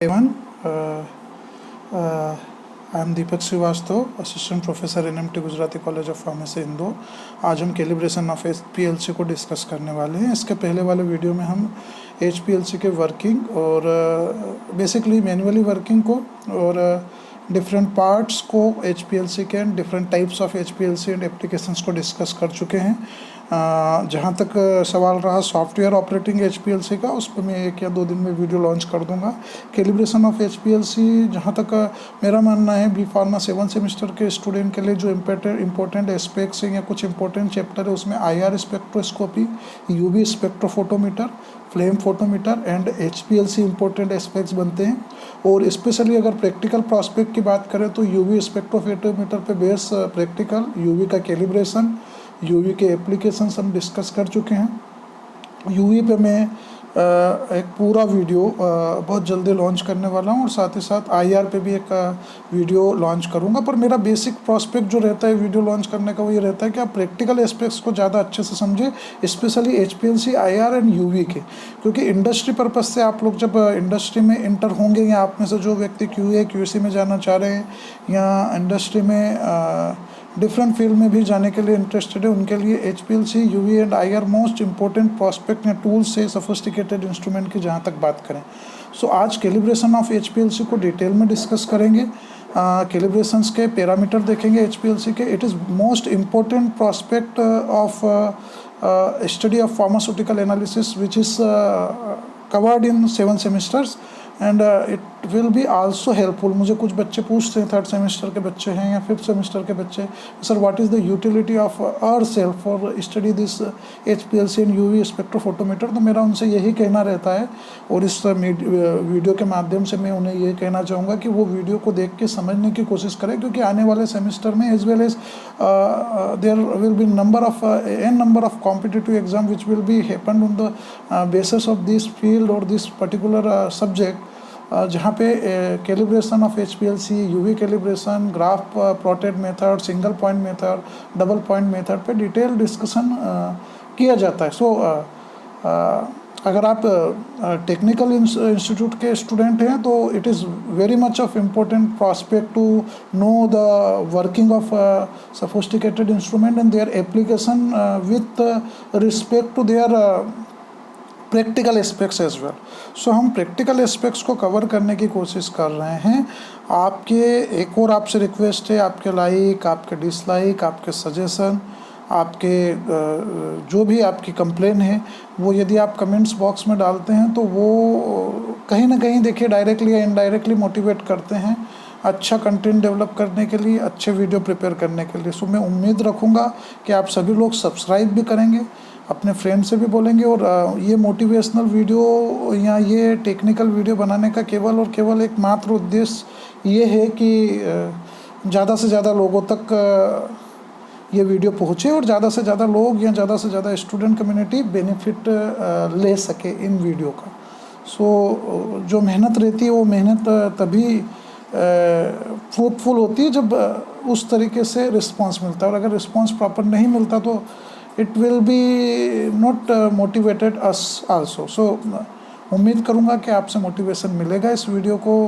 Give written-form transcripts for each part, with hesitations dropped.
Everyone, I am Deepak Srivastava, assistant professor NMT Gujarati college of pharmacy Indore. आज हम calibration of HPLC को discuss करने वाले हैं। इसके पहले वाले वीडियो में हम एचपीएलसी के वर्किंग और बेसिकली मैनुअली वर्किंग को और डिफरेंट पार्ट्स को एचपीएलसी के and different types of HPLC and applications को डिस्कस कर चुके हैं। जहाँ तक सवाल रहा सॉफ्टवेयर ऑपरेटिंग एचपीएलसी का, उस पर मैं 1 या 2 दिन में वीडियो लॉन्च कर दूंगा। कैलिब्रेशन ऑफ एचपीएलसी, जहाँ तक मेरा मानना है, बी फार्मा 7 सेमेस्टर के स्टूडेंट के लिए जो इम्पोर्टेंट एस्पेक्ट्स हैं या कुछ इंपॉर्टेंट चैप्टर है, उसमें IR spectroscopy, UV spectrophotometer, flame photometer and HPLC important aspects बनते हैं। और स्पेशली अगर प्रैक्टिकल प्रॉस्पेक्ट की बात करें तो यूवी स्पेक्ट्रोफोटोमीटर पे बेस प्रैक्टिकल, यूवी का कैलिब्रेशन, यूवी के एप्लीकेशंस हम डिस्कस कर चुके हैं। यूवी पे मैं एक पूरा वीडियो बहुत जल्दी लॉन्च करने वाला हूँ और साथ ही साथ आईआर पे भी एक वीडियो लॉन्च करूँगा। पर मेरा बेसिक प्रॉस्पेक्ट जो रहता है वीडियो लॉन्च करने का, वो ये रहता है कि आप प्रैक्टिकल एस्पेक्ट्स को ज़्यादा अच्छे से समझें, specially HPLC, IR and UV के। क्योंकि इंडस्ट्री पर्पज से आप लोग जब इंडस्ट्री में इंटर होंगे, या आप में से जो व्यक्ति क्यूए क्यूसी में जाना चाह रहे हैं या इंडस्ट्री में डिफरेंट फील्ड में भी जाने के लिए इंटरेस्टेड है, उनके लिए HPLC, UV and IR most important prospect या टूल्स से सोफिस्टिकेटेड इंस्ट्रूमेंट की जहाँ तक बात करें। सो आज कैलिब्रेशन ऑफ एचपीएलसी को डिटेल में डिस्कस करेंगे। कैलिब्रेशंस के पैरामीटर देखेंगे एचपीएलसी के। It is most important prospect of study of pharmaceutical analysis which is covered in 7 semesters and it will be also helpful. मुझे कुछ बच्चे पूछते हैं, 3rd सेमेस्टर के बच्चे हैं या 5th सेमेस्टर के बच्चे, sir what is the utility of our self for study this HPLC and UV spectrophotometer. तो मेरा उनसे यही कहना रहता है और इस वीडियो के माध्यम से मैं उन्हें ये कहना चाहूँगा कि वो वीडियो को देख के समझने की कोशिश करें, क्योंकि आने वाले सेमेस्टर में as well as there will be number of competitive exam which will be happened on the basis of this field और दिस पर्टिकुलर सब्जेक्ट, जहाँ पे calibration of HPLC, UV calibration, graph plotted method, single point method, double point method पे detail discussion किया जाता है। सो अगर आप technical institute के स्टूडेंट हैं तो it is very much of important prospect to know the working of sophisticated instrument and their application with respect to their practical aspects as well. So हम practical aspects को cover करने की कोशिश कर रहे हैं। आपके एक और आपसे रिक्वेस्ट है, आपके लाइक, आपके डिसलाइक, आपके सजेशन, आपके जो भी आपकी कंप्लेन है, वो यदि आप कमेंट्स बॉक्स में डालते हैं तो वो कहीं ना कहीं देखिए डायरेक्टली या इनडायरेक्टली मोटिवेट करते हैं अच्छा कंटेंट डेवलप करने के लिए, अच्छे वीडियो प्रिपेयर करने के लिए। सो मैं उम्मीद रखूँगा कि आप सभी लोग सब्सक्राइब भी करेंगे, अपने फ्रेंड से भी बोलेंगे और ये मोटिवेशनल वीडियो या ये टेक्निकल वीडियो बनाने का केवल और केवल एक मात्र उद्देश्य ये है कि ज़्यादा से ज़्यादा लोगों तक ये वीडियो पहुँचे और ज़्यादा से ज़्यादा लोग या ज़्यादा से ज़्यादा स्टूडेंट कम्युनिटी बेनिफिट ले सके इन वीडियो का। सो जो मेहनत रहती है वो मेहनत तभी फ्रूटफुल होती है जब उस तरीके से रिस्पांस मिलता है, और अगर रिस्पांस प्रॉपर नहीं मिलता तो it will be not motivated us also। So उम्मीद करूँगा कि आपसे मोटिवेशन मिलेगा इस वीडियो को।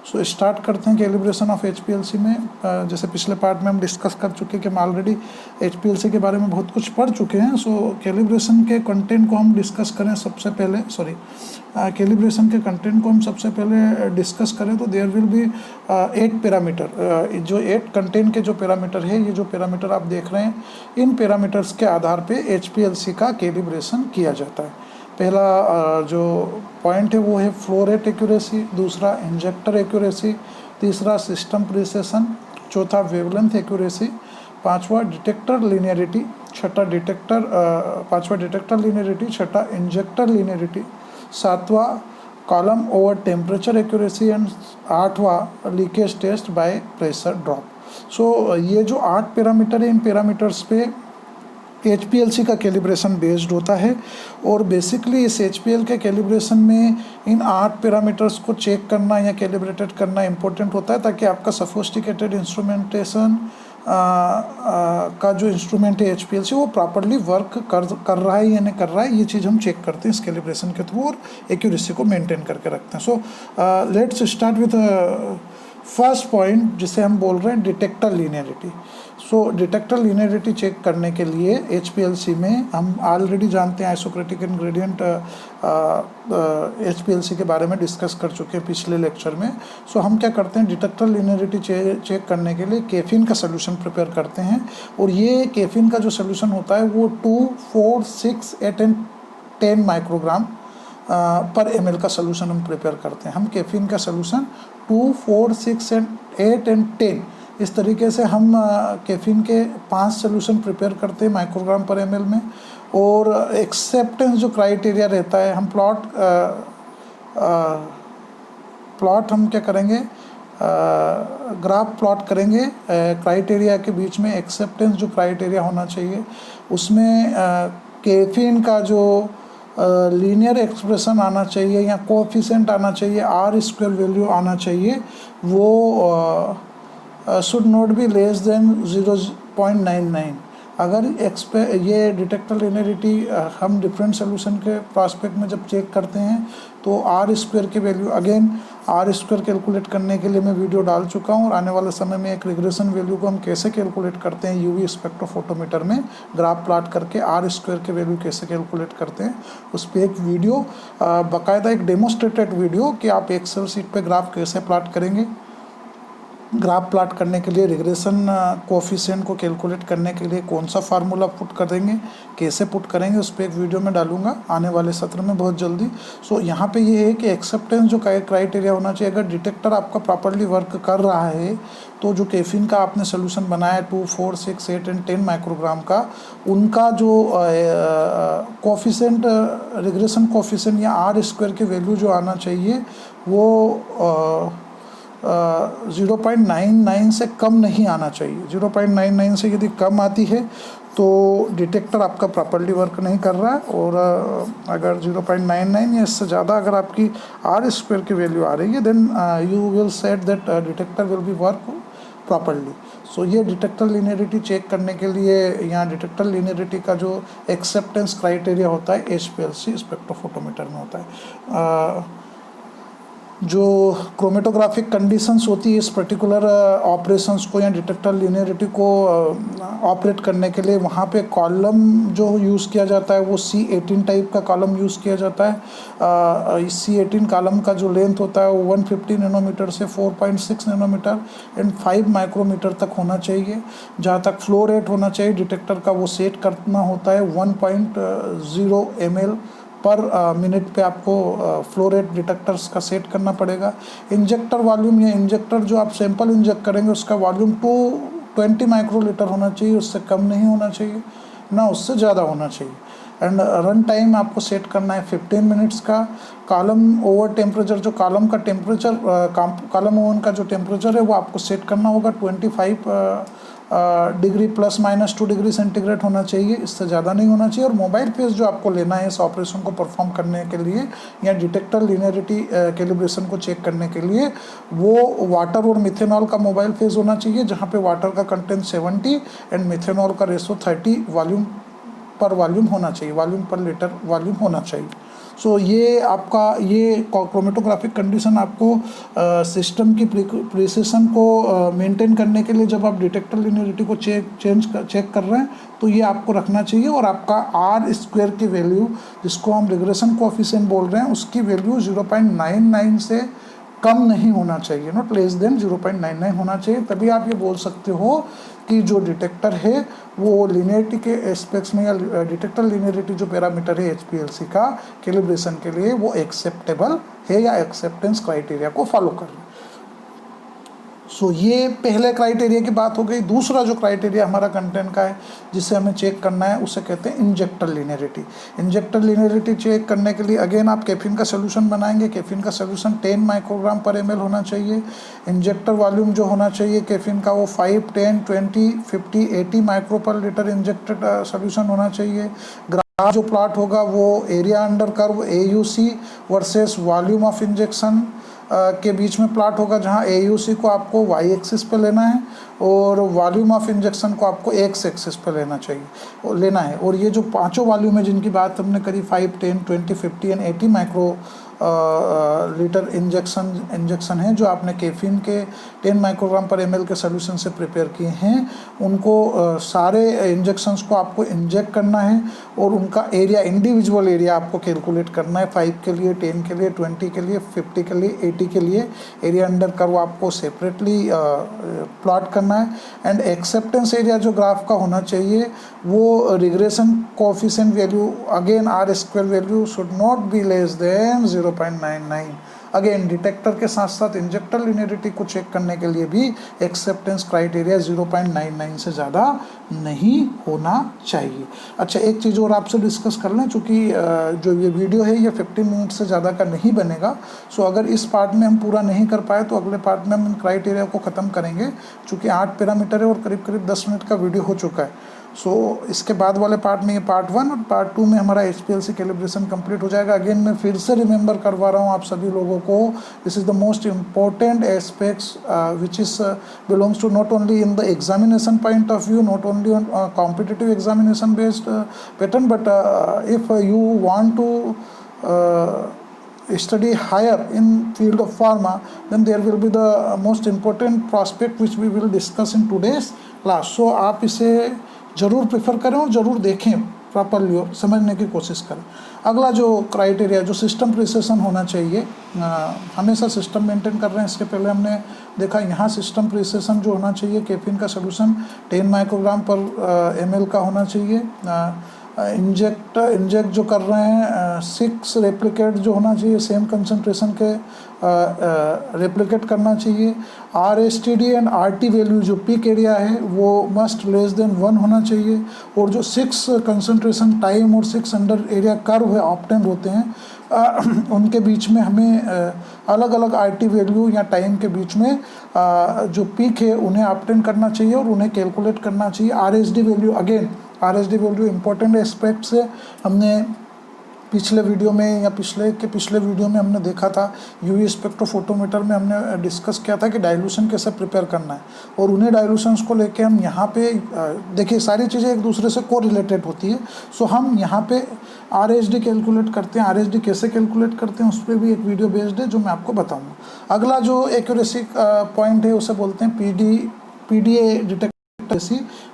सो स्टार्ट करते हैं कैलिब्रेशन ऑफ एचपीएलसी में। जैसे पिछले पार्ट में हम डिस्कस कर चुके कि हम ऑलरेडी एचपीएलसी के बारे में बहुत कुछ पढ़ चुके हैं। सो कैलिब्रेशन के कंटेंट को हम डिस्कस करें सबसे पहले, कैलिब्रेशन के कंटेंट को हम सबसे पहले डिस्कस करें तो देयर विल बी 8 पैरामीटर। जो 8 कंटेंट के जो पैरामीटर है, ये जो पैरामीटर आप देख रहे हैं, इन पैरामीटर्स के आधार पे एचपीएलसी का कैलिब्रेशन किया जाता है। पहला जो पॉइंट है वो है फ्लो रेट एक्यूरेसी, दूसरा इंजेक्टर एक्यूरेसी, तीसरा सिस्टम प्रिसिशन, चौथा वेवलेंथ एक्यूरेसी, पांचवा डिटेक्टर लीनियरिटी, पांचवा डिटेक्टर लीनियरिटी, छठा इंजेक्टर लीनियरिटी, सातवां column over temperature accuracy and 8वां leakage test by pressure drop. So ये जो 8 पैरामीटर है, इन पैरामीटर्स पे एचपीएलसी का कैलिब्रेशन बेस्ड होता है और बेसिकली इस एचपीएल के कैलिब्रेशन में इन 8 पैरामीटर्स को चेक करना या कैलिब्रेटेड करना इंपॉर्टेंट होता है, ताकि आपका सोफिस्टिकेटेड इंस्ट्रूमेंटेशन का जो इंस्ट्रूमेंट है HPLC वो प्रॉपरली वर्क कर रहा है या नहीं कर रहा है, ये चीज़ हम चेक करते हैं इस कैलिब्रेशन के थ्रू और एक्यूरेसी को मेंटेन करके रखते हैं। So let's start with first point जिसे हम बोल रहे हैं डिटेक्टर लीनियरिटी। सो डिटेक्टर लीनियरिटी चेक करने के लिए HPLC में हम ऑलरेडी जानते हैं आइसोक्रेटिक इनग्रेडिएंट HPLC के बारे में डिस्कस कर चुके हैं पिछले लेक्चर में। सो हम क्या करते हैं, डिटेक्टर लीनियरिटी चेक करने के लिए केफिन का सोल्यूशन प्रिपेयर करते हैं और ये केफिन का जो सोल्यूशन होता है वो 2, 4, 6, 8 एंड 10 माइक्रोग्राम पर ml का सोल्यूशन हम प्रिपेयर करते हैं। हम केफिन का सोल्यूशन 2, 4, 6 एंड 8 एंड 10 इस तरीके से हम केफिन के 5 सोल्यूशन प्रिपेयर करते हैं माइक्रोग्राम पर ml में। और एक्सेप्टेंस जो क्राइटेरिया रहता है, हम प्लॉट हम क्या करेंगे, ग्राफ प्लॉट करेंगे क्राइटेरिया के बीच में। एक्सेप्टेंस जो क्राइटेरिया होना चाहिए उसमें केफिन का जो लीनियर एक्सप्रेशन आना चाहिए या कोएफिशिएंट आना चाहिए, R² वैल्यू आना चाहिए, वो should not be less than 0.99। अगर ये डिटेक्टर लीनियरिटी हम डिफरेंट सोल्यूशन के प्रॉस्पेक्ट में जब चेक करते हैं तो R² की वैल्यू, अगेन R² कैलकुलेट करने के लिए मैं वीडियो डाल चुका हूँ और आने वाले समय में एक रिग्रेशन वैल्यू को हम कैसे कैलकुलेट करते हैं UV स्पेक्ट्रोफोटोमीटर में ग्राफ प्लॉट करके R² की वैल्यू कैसे कैलकुलेट करते हैं, उस पर एक वीडियो बाकायदा एक डेमोस्ट्रेटेड वीडियो कि आप एक्सेल शीट पे ग्राफ कैसे प्लॉट करेंगे, ग्राफ प्लॉट करने के लिए रिग्रेशन कोएफिशिएंट को कैलकुलेट करने के लिए कौन सा फार्मूला पुट करेंगे, कैसे पुट करेंगे, उस पर एक वीडियो में डालूंगा आने वाले सत्र में बहुत जल्दी। सो यहाँ पे ये है कि एक्सेप्टेंस जो क्राइटेरिया होना चाहिए, अगर डिटेक्टर आपका प्रॉपरली वर्क कर रहा है तो जो केफिन का आपने सोल्यूशन बनाया 2, 4, 6, 8 एंड 10 माइक्रोग्राम का, उनका जो कोएफिशिएंट, रिग्रेशन कोएफिशिएंट या R² की वैल्यू जो आना चाहिए वो 0.99 से कम नहीं आना चाहिए। 0.99 से यदि कम आती है तो डिटेक्टर आपका प्रॉपरली वर्क नहीं कर रहा है, और अगर 0.99 या इससे ज़्यादा अगर आपकी R² की वैल्यू आ रही है then you will set that detector will be work properly. So ये डिटेक्टर लीनियरिटी चेक करने के लिए, यहाँ डिटेक्टर लीनियरिटी का जो एक्सेप्टेंस क्राइटेरिया होता है HPLC स्पेक्ट्रोफोटोमीटर में होता है। जो क्रोमेटोग्राफिक कंडीशंस होती है इस पर्टिकुलर ऑपरेशंस को या डिटेक्टर लीनियरिटी को ऑपरेट करने के लिए, वहाँ पे कॉलम जो यूज़ किया जाता है वो C18 टाइप का कॉलम यूज़ किया जाता है। इस C18 कॉलम का जो लेंथ होता है वो 150 नैनोमीटर से 4.6 नैनोमीटर एंड 5 माइक्रोमीटर तक होना चाहिए। जहाँ तक फ्लो रेट होना चाहिए डिटेक्टर का, वो सेट करना होता है 1.0 ml पर मिनट पे आपको फ्लो रेट डिटेक्टर्स का सेट करना पड़ेगा। इंजेक्टर वॉल्यूम या इंजेक्टर जो आप सैंपल इंजेक्ट करेंगे उसका वॉल्यूम 220 माइक्रोलीटर होना चाहिए, उससे कम नहीं होना चाहिए ना उससे ज़्यादा होना चाहिए। एंड रन टाइम आपको सेट करना है 15 मिनट्स का। कॉलम ओवर टेम्परेचर, जो कॉलम का टेम्परेचर, कॉलम ओवन का जो टेम्परेचर है वो आपको सेट करना होगा 25 डिग्री ±2 डिग्री सेंटीग्रेड होना चाहिए, इससे ज़्यादा नहीं होना चाहिए। और मोबाइल फेज जो आपको लेना है इस ऑपरेशन को परफॉर्म करने के लिए या डिटेक्टर लीनियरिटी कैलिब्रेशन को चेक करने के लिए, वो वाटर और मिथेनॉल का मोबाइल फेज होना चाहिए, जहाँ पे वाटर का कंटेंट 70 एंड मिथेनॉल का रेशो 30 वॉल्यूम होना चाहिए, वॉल्यूम पर लीटर वॉल्यूम होना चाहिए। सो ये आपका ये क्रोमेटोग्राफिक कंडीशन आपको सिस्टम की प्रिसिशन को मेंटेन करने के लिए, जब आप डिटेक्टर लीनियरिटी को चेक कर रहे हैं तो ये आपको रखना चाहिए। और आपका R² की वैल्यू, जिसको हम रिग्रेशन कोएफिशिएंट बोल रहे हैं, उसकी वैल्यू 0.99 से कम नहीं होना चाहिए, नॉट लेस देन 0.99 होना चाहिए। तभी आप ये बोल सकते हो कि जो डिटेक्टर है वो लीनियरिटी के एस्पेक्ट्स में या डिटेक्टर लीनियरिटी जो पैरामीटर है HPLC का कैलिब्रेशन के लिए वो एक्सेप्टेबल है या एक्सेप्टेंस क्राइटेरिया को फॉलो कर रहा है। सो ये पहले क्राइटेरिया की बात हो गई। दूसरा जो क्राइटेरिया हमारा कंटेंट का है जिसे हमें चेक करना है उसे कहते हैं injector linearity. Injector linearity check करने के लिए अगेन आप केफिन का सोल्यूशन बनाएंगे। केफिन का सोल्यूशन 10 माइक्रोग्राम पर ml होना चाहिए। इंजेक्टर वॉल्यूम जो होना चाहिए केफिन का वो 5, 10, 20, 50, 80 माइक्रो पर लीटर इंजेक्टेड सोल्यूशन होना चाहिए। ग्राफ जो प्लॉट होगा वो area under curve AUC versus volume of injection के बीच में प्लॉट होगा, जहां AUC को आपको y एक्सिस पे लेना है और वॉल्यूम ऑफ इंजेक्शन को आपको x एक्सिस पे लेना है। और ये जो पांचों वॉल्यूम है जिनकी बात हमने करी 5, 10, 20, 50 एंड 80 माइक्रो लीटर इंजेक्शन है, जो आपने कैफीन के 10 माइक्रोग्राम पर ml के सोल्यूशन से प्रिपेयर किए हैं, उनको सारे इंजेक्शंस को आपको इंजेक्ट करना है और उनका एरिया, इंडिविजुअल एरिया आपको कैलकुलेट करना है। 5 के लिए, 10 के लिए, 20 के लिए, 50 के लिए, 80 के लिए एरिया अंडर कर्व आपको सेपरेटली प्लॉट करना है। एंड एक्सेप्टेंस एरिया जो ग्राफ का होना चाहिए वो regression coefficient value, again R square value should not be less than 0.99। Again detector के साथ साथ इंजेक्टर लिनियरिटी को चेक करने के लिए भी एक्सेप्टेंस क्राइटेरिया 0.99 से ज़्यादा नहीं होना चाहिए। अच्छा, एक चीज़ और आपसे डिस्कस कर लें, चूँकि जो ये वीडियो है ये 15 मिनट से ज़्यादा का नहीं बनेगा, सो अगर इस पार्ट में हम पूरा नहीं कर पाए तो अगले पार्ट में हम क्राइटेरिया को ख़त्म करेंगे। चूँकि 8 पैरामीटर है और करीब करीब 10 मिनट का वीडियो हो चुका है। सो इसके बाद वाले पार्ट में, ये पार्ट 1 और पार्ट 2 में हमारा HPLC कैलिब्रेशन कंप्लीट हो जाएगा। अगेन मैं फिर से रिमेंबर करवा रहा हूँ आप सभी लोगों को, this is the most important aspects which is belongs to not only in the examination point of view, not only on competitive examination based pattern, but if you want to study higher in field of pharma, then there will be the most important prospect which we will discuss in today's class. So आप इसे ज़रूर prefer करें और ज़रूर देखें properly और समझने की कोशिश करें। अगला जो क्राइटेरिया, जो सिस्टम प्रिसिशन होना चाहिए, हमेशा सिस्टम मेंटेन कर रहे हैं। इसके पहले हमने देखा यहाँ सिस्टम प्रिसिशन जो होना चाहिए, कैफीन का सोल्यूशन 10 माइक्रोग्राम पर ml का होना चाहिए। इंजेक्ट जो कर रहे हैं 6 रेप्लिकेट जो होना चाहिए, सेम कंसंट्रेशन के रेप्लिकेट करना चाहिए। RSTD एंड RT वैल्यू जो पीक एरिया है वो मस्ट लेस देन 1 होना चाहिए। और जो 6 कंसंट्रेशन टाइम और 6 अंडर एरिया कर्व है ऑप्टेंड होते हैं, उनके बीच में हमें अलग अलग RT वैल्यू या टाइम के बीच में जो पीक है उन्हें ऑप्टेंड करना चाहिए और उन्हें कैलकुलेट करना चाहिए। RSD value, again RSD value important aspects है। हमने पिछले वीडियो में या पिछले वीडियो में हमने देखा था, UV स्पेक्ट्रोफोटोमीटर में हमने डिस्कस किया था कि डाइल्यूशन कैसे प्रिपेयर करना है, और उन्हीं डाइल्यूशंस को लेके हम यहाँ पे देखिए सारी चीज़ें एक दूसरे से को रिलेटेड होती है। सो हम यहाँ पे RSD कैलकुलेट करते हैं। RSD कैसे कैलकुलेट करते हैं उस पर भी एक वीडियो बेस्ड है जो मैं आपको बताऊँगा। अगला जो एक्यूरेसी पॉइंट है उसे बोलते हैं PDA detector.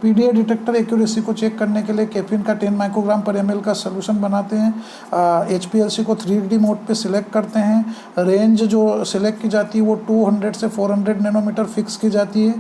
PDA detector accuracy को चेक करने के लिए कैफीन का 10 माइक्रोग्राम पर ml का सोल्यूशन बनाते हैं। HPLC को 3D मोड पे सिलेक्ट करते हैं। रेंज जो सिलेक्ट की जाती है वो 200 से 400 नैनोमीटर फिक्स की जाती है।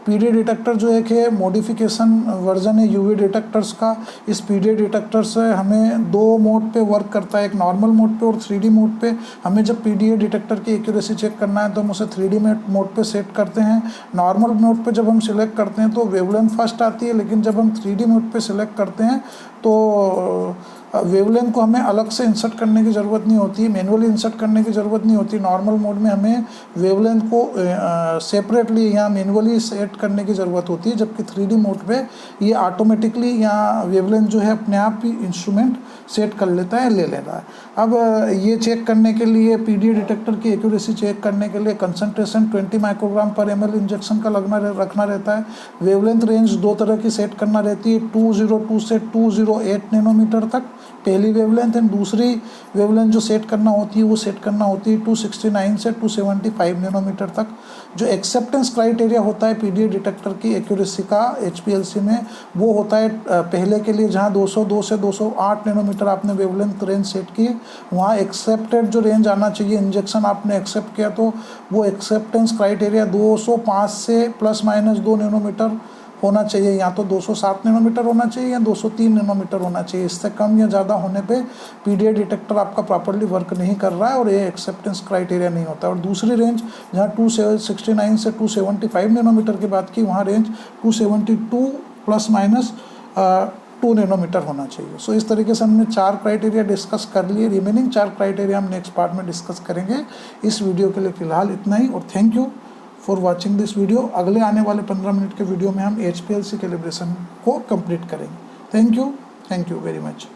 PDA डिटेक्टर जो एक है मॉडिफिकेशन वर्जन है UV डिटेक्टर्स का। इस PDA डिटेक्टर से हमें 2 मोड पे वर्क करता है, एक नॉर्मल मोड पे और 3D मोड पे। हमें जब PDA डिटेक्टर की एक्यूरेसी चेक करना है तो हम उसे 3D मोड पे सेट करते हैं। नॉर्मल मोड पे जब हम सिलेक्ट करते हैं तो वेवलेंथ फर्स्ट आती है, लेकिन जब हम 3D मोड पे सिलेक्ट करते हैं तो वेवलेंथ को हमें अलग से इंसर्ट करने की ज़रूरत नहीं होती, मैनुअली इंसर्ट करने की ज़रूरत नहीं होती। नॉर्मल मोड में हमें वेवलेंथ को सेपरेटली या मैनुअली सेट करने की ज़रूरत होती है, जबकि 3D मोड पे ये ऑटोमेटिकली या वेवलेंथ जो है अपने आप ही इंस्ट्रूमेंट सेट कर लेता है, ले लेता है। अब ये चेक करने के लिए PDA डिटेक्टर की एक्यूरेसी चेक करने के लिए कंसंट्रेशन 20 माइक्रोग्राम पर ml इंजेक्शन का रखना रहता है। वेवलेंथ रेंज 2 तरह की सेट करना रहती है, 202 से 208 नैनोमीटर तक पहली वेवलेंथ, एंड दूसरी वेवलेंथ जो सेट करना होती है वो सेट करना होती है 269 से 275 नैनोमीटर तक। जो एक्सेप्टेंस क्राइटेरिया होता है PDA डिटेक्टर की एक्यूरेसी का HPLC में, वो होता है पहले के लिए जहां 202 से 208 नैनोमीटर आपने वेवलेंथ रेंज सेट की, वहाँ एक्सेप्टेड जो रेंज आना चाहिए, इंजेक्शन आपने एक्सेप्ट किया तो वो एक्सेप्टेंस क्राइटेरिया 205 से ±2 नैनोमीटर होना चाहिए। या तो 207 नैनोमीटर होना चाहिए या 203 नैनोमीटर होना चाहिए। इससे कम या ज़्यादा होने पे PDA डिटेक्टर आपका प्रॉपरली वर्क नहीं कर रहा है और ये एक्सेप्टेंस क्राइटेरिया नहीं होता। और दूसरी रेंज जहाँ 269 से 275 नैनोमीटर की बात की, वहाँ रेंज 272 ±2 नैनोमीटर होना चाहिए। सो इस तरीके से हमने 4 क्राइटेरिया डिस्कस कर लिए। रिमेनिंग 4 क्राइटेरिया हम नेक्स्ट पार्ट में डिस्कस करेंगे। इस वीडियो के लिए फ़िलहाल इतना ही, और thank you for watching this video. अगले आने वाले 15 मिनट के वीडियो में हम HPLC कैलिब्रेशन को कंप्लीट करेंगे। Thank you very much.